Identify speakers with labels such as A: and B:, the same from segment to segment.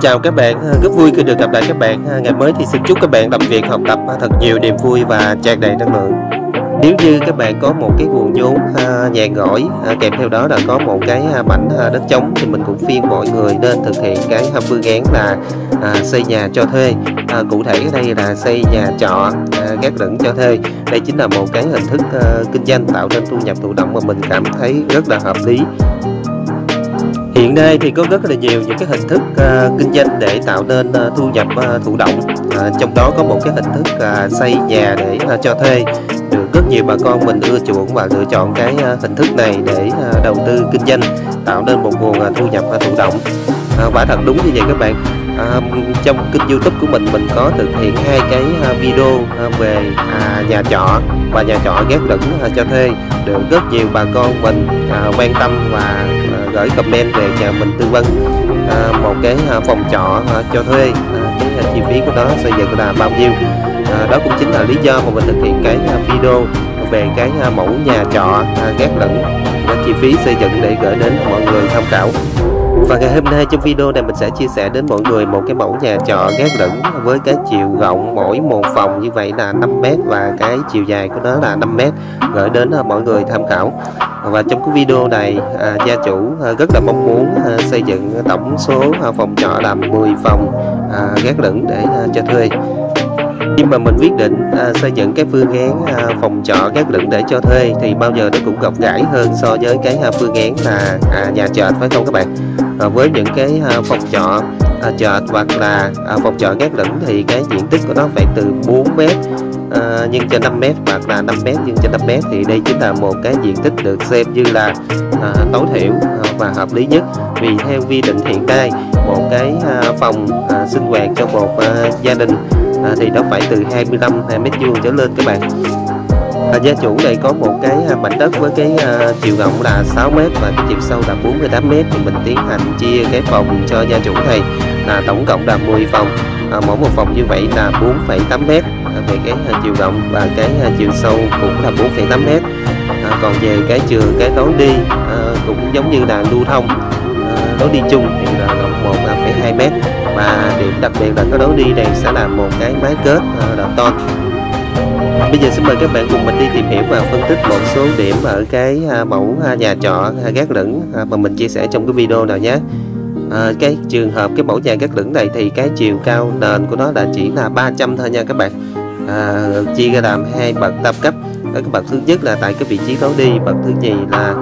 A: chào các bạn, rất vui khi được gặp lại các bạn. Ngày mới thì xin chúc các bạn làm việc học tập thật nhiều niềm vui và tràn đầy năng lượng. Nếu như các bạn có một cái nguồn vốn nhàn rỗi, kèm theo đó là có một cái mảnh đất trống, thì mình cũng khuyên mọi người nên thực hiện cái phương án là xây nhà cho thuê. Cụ thể ở đây là xây nhà trọ gác lửng cho thuê. Đây chính là một cái hình thức kinh doanh tạo nên thu nhập thụ động mà mình cảm thấy rất là hợp lý. Hiện nay thì có rất là nhiều những cái hình thức kinh doanh để tạo nên thu nhập thụ động. Trong đó có một cái hình thức xây nhà để cho thuê, được rất nhiều bà con mình ưa chuộng và lựa chọn cái hình thức này để đầu tư kinh doanh, tạo nên một nguồn thu nhập thụ động. Quả thật đúng như vậy các bạn. Trong kênh YouTube của mình có thực hiện 2 cái video về nhà trọ và nhà trọ gác lửng cho thuê, được rất nhiều bà con mình quan tâm và gửi comment về nhờ mình tư vấn một cái phòng trọ cho thuê, cái chi phí của nó xây dựng là bao nhiêu. Đó cũng chính là lý do mà mình thực hiện cái video về cái mẫu nhà trọ gác lửng, chi phí xây dựng để gửi đến mọi người tham khảo. Và ngày hôm nay trong video này mình sẽ chia sẻ đến mọi người một cái mẫu nhà trọ gác lửng với cái chiều rộng mỗi một phòng như vậy là 5m và cái chiều dài của nó là 5m, gửi đến mọi người tham khảo. Và trong cái video này gia chủ rất là mong muốn xây dựng tổng số phòng trọ là 10 phòng gác lửng để cho thuê. Nhưng mà mình quyết định xây dựng cái phương án phòng trọ gác lửng để cho thuê thì bao giờ nó cũng gặp gãi hơn so với cái phương án là nhà trệt, phải không các bạn? Với những cái phòng trọ trệt hoặc là phòng trọ gác lửng thì cái diện tích của nó phải từ 4m nhân cho 5m hoặc là 5m nhân cho 5m, thì đây chính là một cái diện tích được xem như là tối thiểu và hợp lý nhất. Vì theo quy định hiện nay, một cái phòng sinh hoạt cho một gia đình thì nó phải từ 25 m² trở lên các bạn. Gia chủ này có một cái mảnh đất với cái chiều rộng là 6m và cái chiều sâu là 48m, thì mình tiến hành chia cái phòng cho gia chủ này là tổng cộng là 10 phòng. Mỗi một phòng như vậy là 4,8m về cái chiều rộng và cái chiều sâu cũng là 4,8m. Còn về cái cái lối đi cũng giống như là lưu thông, lối đi chung thì là rộng 1,2m, và điểm đặc biệt là cái lối đi này sẽ là một cái mái kết đòn ton. Bây giờ xin mời các bạn cùng mình đi tìm hiểu và phân tích một số điểm ở cái mẫu nhà trọ gác lửng mà mình chia sẻ trong cái video nào nhé. Cái trường hợp cái mẫu nhà gác lửng này thì cái chiều cao nền của nó là chỉ là 300 thôi nha các bạn. Chia ra làm 2 bậc tam cấp. Cái bậc thứ nhất là tại cái vị trí lối đi, bậc thứ nhì là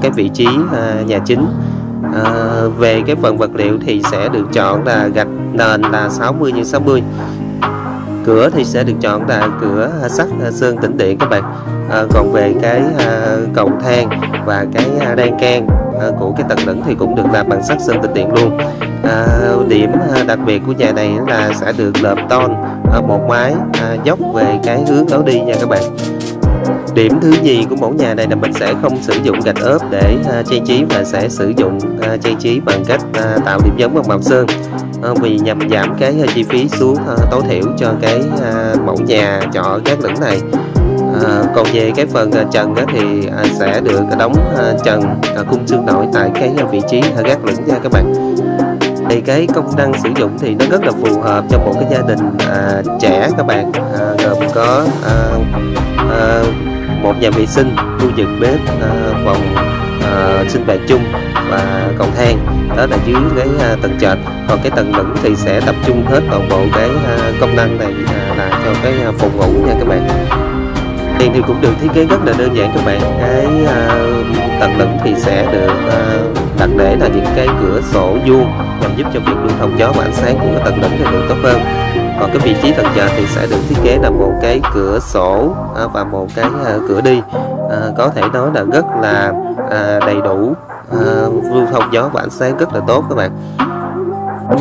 A: cái vị trí nhà chính. Về cái phần vật liệu thì sẽ được chọn là gạch nền là 60x60. Cửa thì sẽ được chọn là cửa sắt sơn tĩnh điện các bạn. Còn về cái cầu thang và cái lan can của cái tầng lửng thì cũng được làm bằng sắt sơn tĩnh điện luôn. Điểm đặc biệt của nhà này là sẽ được lợp tôn một mái dốc về cái hướng lối đi nha các bạn. Điểm thứ nhì của mẫu nhà này là mình sẽ không sử dụng gạch ốp để trang trí và sẽ sử dụng trang trí bằng cách tạo điểm nhấn bằng màu sơn, vì nhằm giảm cái chi phí xuống tối thiểu cho cái mẫu nhà trọ gác lửng này. Còn về cái phần trần thì sẽ được đóng trần khung xương nổi tại cái vị trí gác lửng nha các bạn. Thì cái công năng sử dụng thì nó rất là phù hợp cho một cái gia đình trẻ các bạn, gồm có một nhà vệ sinh, khu vực bếp, phòng sinh hoạt chung và cầu thang, đó là dưới cái tầng trệt. Còn cái tầng lửng thì sẽ tập trung hết toàn bộ cái công năng này là cho cái phòng ngủ nha các bạn. Thì cũng được thiết kế rất là đơn giản các bạn. Cái tầng lửng thì sẽ được đặt để là những cái cửa sổ vuông nhằm giúp cho việc lưu thông gió và ánh sáng của cái tầng lửng thì được tốt hơn. Còn cái vị trí tầng trệt thì sẽ được thiết kế là một cái cửa sổ và một cái cửa đi, có thể nói là rất là đầy đủ, lưu thông gió và ánh sáng rất là tốt các bạn.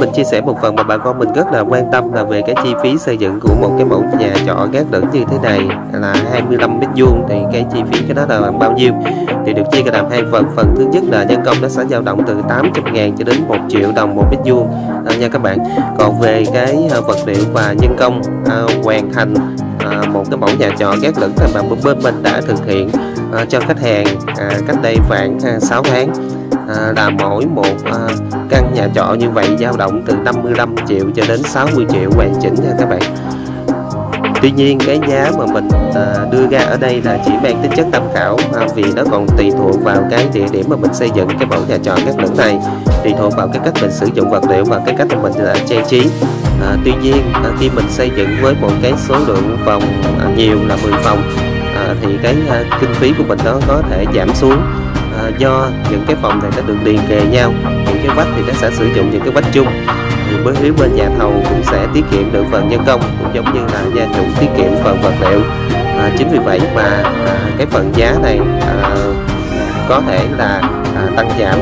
A: Mình chia sẻ một phần mà bà con mình rất là quan tâm là về cái chi phí xây dựng của một cái mẫu nhà trọ gác lửng như thế này là 25 m², thì cái chi phí cái đó là bằng bao nhiêu thì được chia ra làm 2 phần. Phần thứ nhất là nhân công nó sẽ dao động từ 800.000 cho đến 1 triệu đồng 1 m² nha các bạn. Còn về cái vật liệu và nhân công hoàn thành một cái mẫu nhà trọ gác lửng mà bên mình đã thực hiện cho khách hàng cách đây khoảng 6 tháng. là mỗi một căn nhà trọ như vậy dao động từ 55 triệu cho đến 60 triệu hoàn chỉnh nha các bạn. Tuy nhiên cái giá mà mình đưa ra ở đây là chỉ mang tính chất tham khảo, vì nó còn tùy thuộc vào cái địa điểm mà mình xây dựng cái mẫu nhà trọ các lửng này, tùy thuộc vào cái cách mình sử dụng vật liệu và cái cách mà mình trang trí. Tuy nhiên khi mình xây dựng với một cái số lượng phòng nhiều là 10 phòng thì cái kinh phí của mình nó có thể giảm xuống, do những cái phòng này nó được liền kề nhau, những cái vách thì nó sẽ sử dụng những cái vách chung, thì với phía bên nhà thầu cũng sẽ tiết kiệm được phần nhân công, cũng giống như là gia chủ tiết kiệm phần vật liệu. Chính vì vậy mà cái phần giá này có thể là tăng giảm.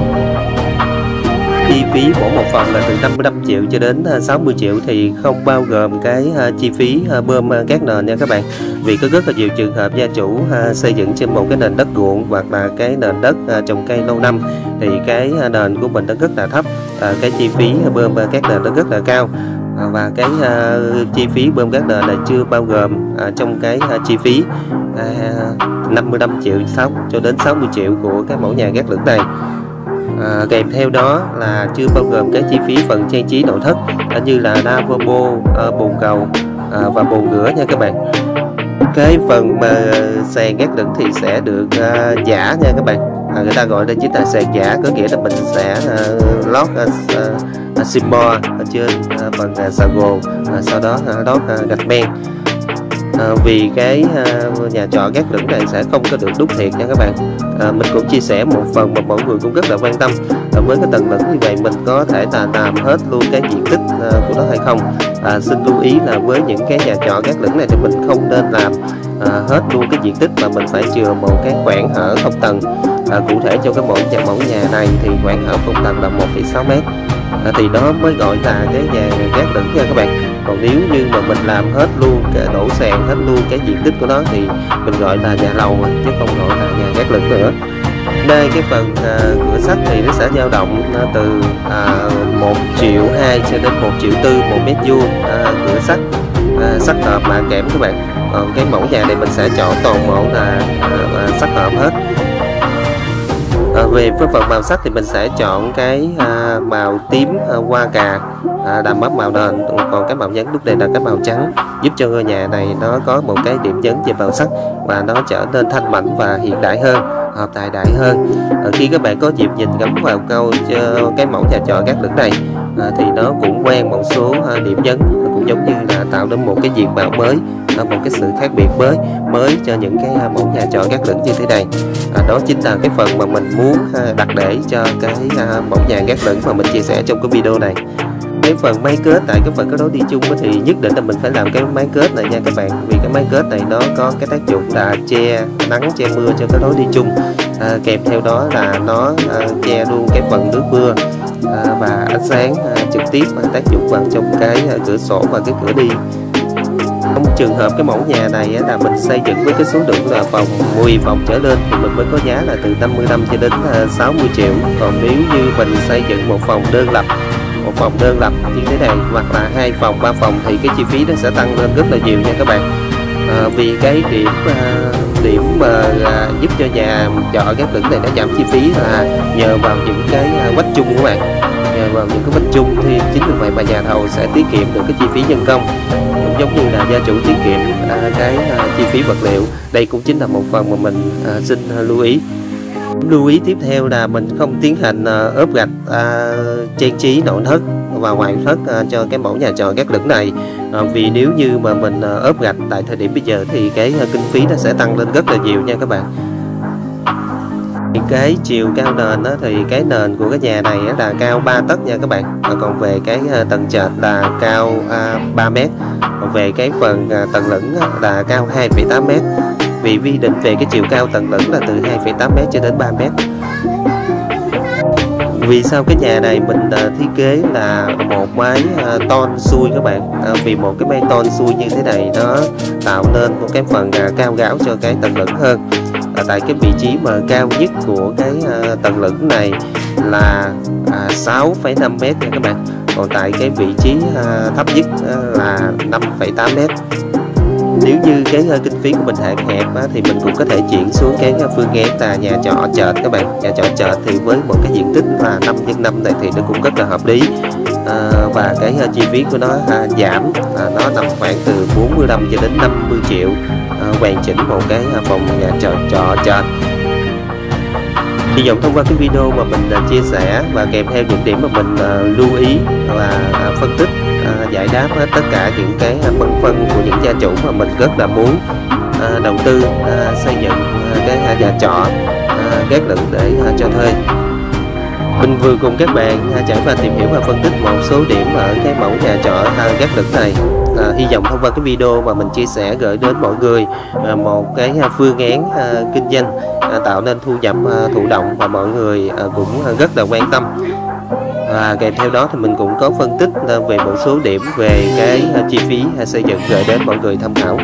A: Chi phí mỗi một phòng là từ 55 triệu cho đến 60 triệu thì không bao gồm cái chi phí bơm cát nền nha các bạn. Vì có rất là nhiều trường hợp gia chủ xây dựng trên một cái nền đất ruộng hoặc là cái nền đất trồng cây lâu năm, thì cái nền của mình nó rất là thấp, cái chi phí bơm cát nền nó rất là cao, và cái chi phí bơm cát nền là chưa bao gồm trong cái chi phí 55 triệu cho đến 60 triệu của cái mẫu nhà cát lửng này. Kèm theo đó là chưa bao gồm cái chi phí phần trang trí nội thất như là lavabo, bồn cầu và bồn rửa nha các bạn. Cái phần mà sàn cát lửng thì sẽ được giả nha các bạn. Người ta gọi đây chính là sàn giả, có nghĩa là mình sẽ lót xi mo ở trên phần xà gồ, sau đó lót gạch men. Vì cái nhà trọ cát lửng này sẽ không có được đúc thiệt nha các bạn. Mình cũng chia sẻ một phần mà mọi người cũng rất là quan tâm, với cái tầng lửng như vậy mình có thể là làm hết luôn cái diện tích của nó hay không. Xin lưu ý là với những cái nhà trọ cát lửng này thì mình không nên làm hết luôn cái diện tích, mà mình phải chừa một cái khoảng hở không tầng. Cụ thể cho cái mẫu nhà này thì khoảng hở không tầng là 1,6 m, thì đó mới gọi là cái nhà cát lửng nha các bạn. Còn nếu như mà mình làm hết luôn, đổ sàn hết luôn cái diện tích của nó thì mình gọi là nhà lầu chứ không gọi là nhà cát lửng nữa. Đây cái phần cửa sắt thì nó sẽ dao động từ 1,2 triệu cho đến 1,4 triệu 1 mét vuông cửa sắt sắt hợp mà kèm các bạn. Còn cái mẫu nhà này mình sẽ chọn toàn bộ là sắt hợp hết. Về phần màu sắc thì mình sẽ chọn cái màu tím hoa cà làm mất màu nền, còn cái màu nhấn lúc này là cái màu trắng, giúp cho ngôi nhà này nó có một cái điểm nhấn về màu sắc và nó trở nên thanh mảnh và hiện đại hơn, hợp thời đại hơn. Khi các bạn có dịp nhìn ngắm vào câu cái mẫu nhà trọ cát lửng này thì nó cũng quen một số điểm nhấn, cũng giống như là tạo nên một cái diện mạo mới, một cái sự khác biệt mới cho những cái mẫu nhà trọ cát lửng như thế này. Đó chính là cái phần mà mình muốn đặt để cho cái mẫu nhà cát lửng mà mình chia sẻ trong cái video này. Cái phần máy kết, tại cái phần kết nối đi chung thì nhất định là mình phải làm cái máy kết này nha các bạn, vì cái máy kết này nó có cái tác dụng là che nắng che mưa cho cái nối đi chung, kèm theo đó là nó che luôn cái phần nước mưa và ánh sáng trực tiếp tác dụng vào trong cái cửa sổ và cái cửa đi. Trong trường hợp cái mẫu nhà này là mình xây dựng với cái số lượng là phòng 10 phòng trở lên thì mình mới có giá là từ 55 cho đến 60 triệu. Còn nếu như mình xây dựng một phòng đơn lập như thế này, hoặc là 2 phòng 3 phòng thì cái chi phí nó sẽ tăng lên rất là nhiều nha các bạn. Vì cái điểm mà giúp cho nhà trọ cát lửng này nó giảm chi phí là nhờ vào những cái vách chung của bạn, nhờ vào những cái vách chung thì chính vì vậy mà nhà thầu sẽ tiết kiệm được cái chi phí nhân công, cũng giống như là gia chủ tiết kiệm cái chi phí vật liệu. Đây cũng chính là một phần mà mình xin lưu ý. Lưu ý tiếp theo là mình không tiến hành ốp gạch trang trí nội thất và ngoại thất cho cái mẫu nhà trọ cát lửng này, vì nếu như mà mình ốp gạch tại thời điểm bây giờ thì cái kinh phí nó sẽ tăng lên rất là nhiều nha các bạn. Cái chiều cao nền thì cái nền của cái nhà này là cao 3 tấc nha các bạn, còn về cái tầng trệt là cao 3 mét, còn về cái phần tầng lửng là cao 2,8 mét. Vì quy định về cái chiều cao tầng lửng là từ 2,8 mét cho đến 3 mét. Vì sao cái nhà này mình thiết kế là một mái tôn xuôi các bạn, vì một cái mái tôn xuôi như thế này nó tạo nên một cái phần cao gáo cho cái tầng lửng hơn. Tại cái vị trí mà cao nhất của cái tầng lửng này là 6,5 mét nha các bạn, còn tại cái vị trí thấp nhất là 5,8 mét. Nếu như cái kinh phí của mình hạn hẹp thì mình cũng có thể chuyển xuống cái phương án là nhà trọ trệt các bạn. Nhà trọ trệt thì với một cái diện tích là 5x5 này thì nó cũng rất là hợp lý, và cái chi phí của nó giảm, nó nằm khoảng từ 45 cho đến 50 triệu, hoàn chỉnh một cái phòng nhà trọ trệt. Hy vọng thông qua cái video mà mình chia sẻ và kèm theo những điểm mà mình lưu ý và phân tích, giải đáp hết tất cả những cái băn khoăn của những gia chủ mà mình rất là muốn đầu tư xây dựng cái nhà trọ gác lửng để cho thuê. Mình vừa cùng các bạn trải qua tìm hiểu và phân tích một số điểm ở cái mẫu nhà trọ gác lửng này. Hy vọng thông qua cái video mà mình chia sẻ gửi đến mọi người một cái phương án kinh doanh tạo nên thu nhập thụ động mà mọi người cũng rất là quan tâm. Và kèm theo đó thì mình cũng có phân tích về một số điểm về cái chi phí xây dựng gửi đến mọi người tham khảo.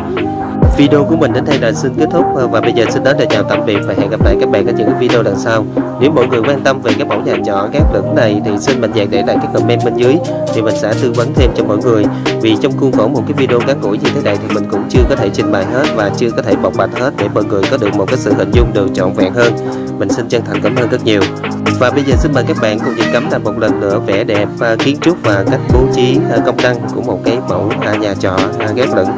A: Video của mình đến đây là xin kết thúc, và bây giờ xin nói lời chào tạm biệt và hẹn gặp lại các bạn ở những video lần sau. Nếu mọi người quan tâm về cái mẫu nhà trọ gác lửng này thì xin mạnh dạn để lại cái comment bên dưới thì mình sẽ tư vấn thêm cho mọi người. Vì trong khuôn khổ một cái video ngắn ngủi như thế này thì mình cũng chưa có thể trình bày hết và chưa có thể bộc bạch hết để mọi người có được một cái sự hình dung được trọn vẹn hơn. Mình xin chân thành cảm ơn rất nhiều. Và bây giờ xin mời các bạn cùng Duy Cấm làm một lần nữa vẻ đẹp kiến trúc và cách bố trí công năng của một cái mẫu nhà trọ gác lửng.